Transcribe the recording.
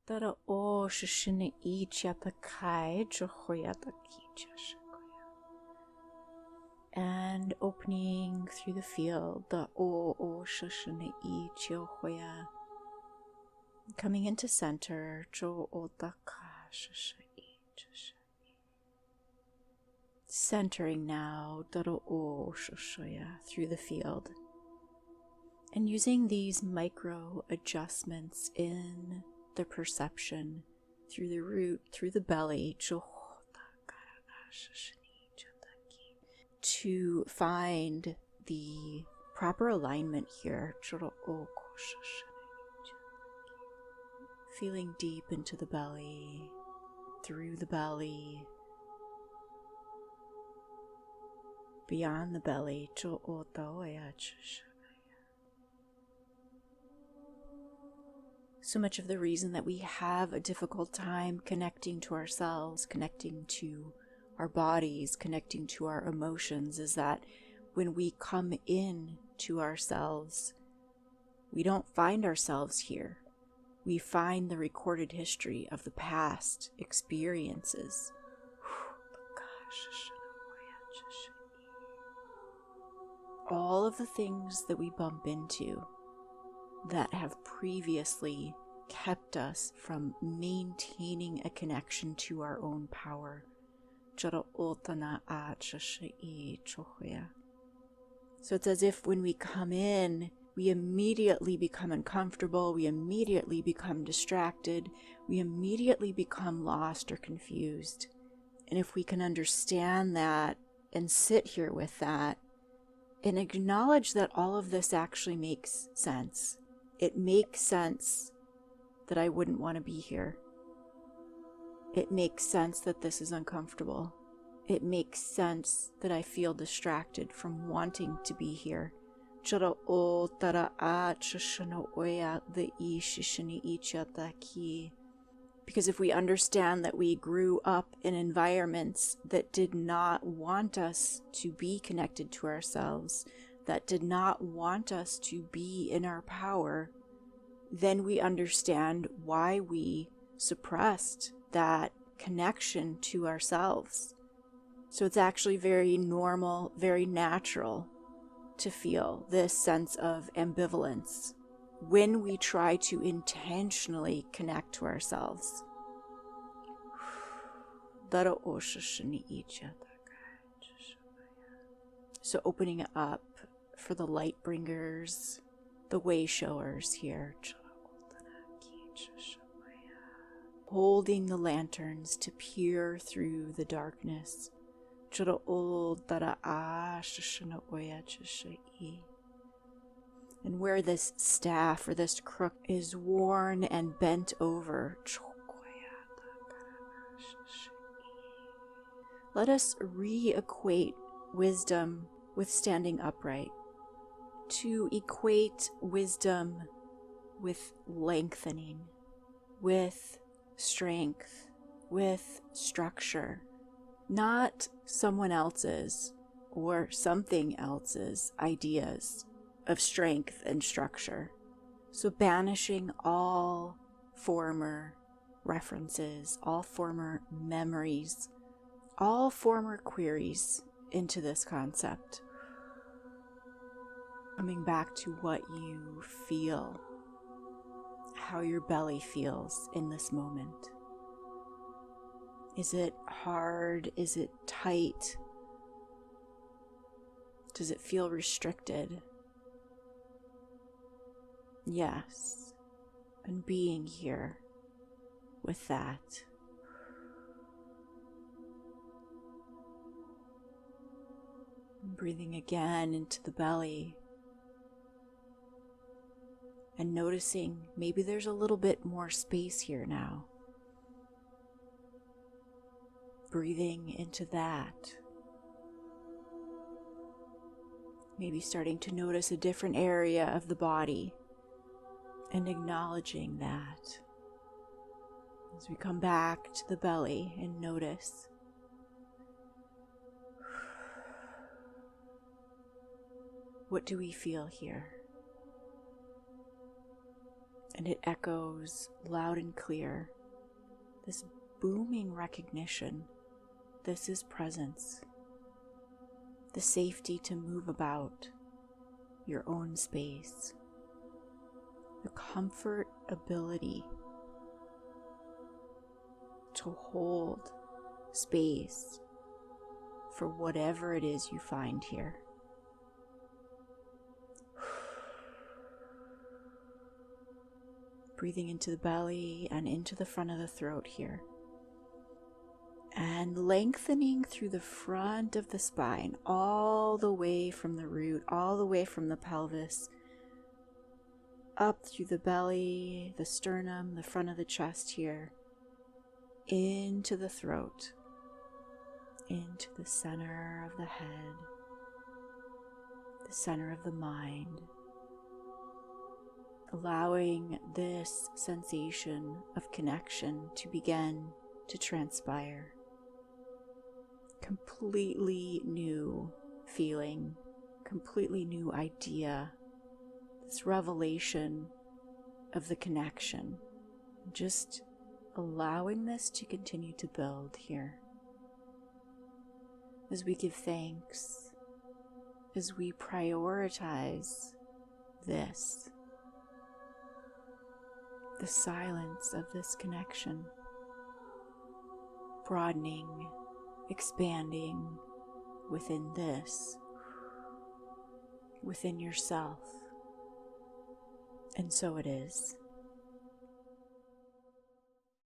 Tara o shishine icha takai chohoya takicha shakoya. And opening through the field, the o shishine icha hoya. Coming into center, cho o taka shishine icha. Centering now, tara o shishaya, through the field. And using these micro adjustments in the perception through the root, through the belly, to find the proper alignment here. Feeling deep into the belly, through the belly, beyond the belly. So much of the reason that we have a difficult time connecting to ourselves, connecting to our bodies, connecting to our emotions is that when we come in to ourselves, we don't find ourselves here. We find the recorded history of the past experiences. All of the things that we bump into that have previously kept us from maintaining a connection to our own power. So it's as if when we come in, we immediately become uncomfortable, we immediately become distracted, we immediately become lost or confused. And if we can understand that and sit here with that and acknowledge that all of this actually makes sense. It makes sense that I wouldn't want to be here. It makes sense that this is uncomfortable. It makes sense that I feel distracted from wanting to be here. Because if we understand that we grew up in environments that did not want us to be connected to ourselves, that did not want us to be in our power, then we understand why we suppressed that connection to ourselves. So it's actually very normal, very natural to feel this sense of ambivalence when we try to intentionally connect to ourselves. So opening up for the light bringers, the way showers here. Holding the lanterns to peer through the darkness. And where this staff or this crook is worn and bent over, let us re-equate wisdom with standing upright, to equate wisdom with lengthening, with strength, with structure, not someone else's or something else's ideas of strength and structure. So banishing all former references, all former memories, all former queries into this concept. Coming back to what you feel, how your belly feels in this moment. Is it hard? Is it tight? Does it feel restricted? Yes, and being here with that. Breathing again into the belly and noticing maybe there's a little bit more space here now. Breathing into that. Maybe starting to notice a different area of the body and acknowledging that. As we come back to the belly and notice. What do we feel here? and it echoes loud and clear. This booming recognition, this is presence. The safety to move about your own space. The comfort ability to hold space for whatever it is you find here. Breathing into the belly and into the front of the throat here. And lengthening through the front of the spine, all the way from the root, all the way from the pelvis, up through the belly, the sternum, the front of the chest here, into the throat, into the center of the head, the center of the mind, allowing this sensation of connection to begin to transpire. Completely new feeling, completely new idea, this revelation of the connection. Just allowing this to continue to build here. As we give thanks, as we prioritize this, the silence of this connection, broadening, expanding within this, within yourself. And so it is.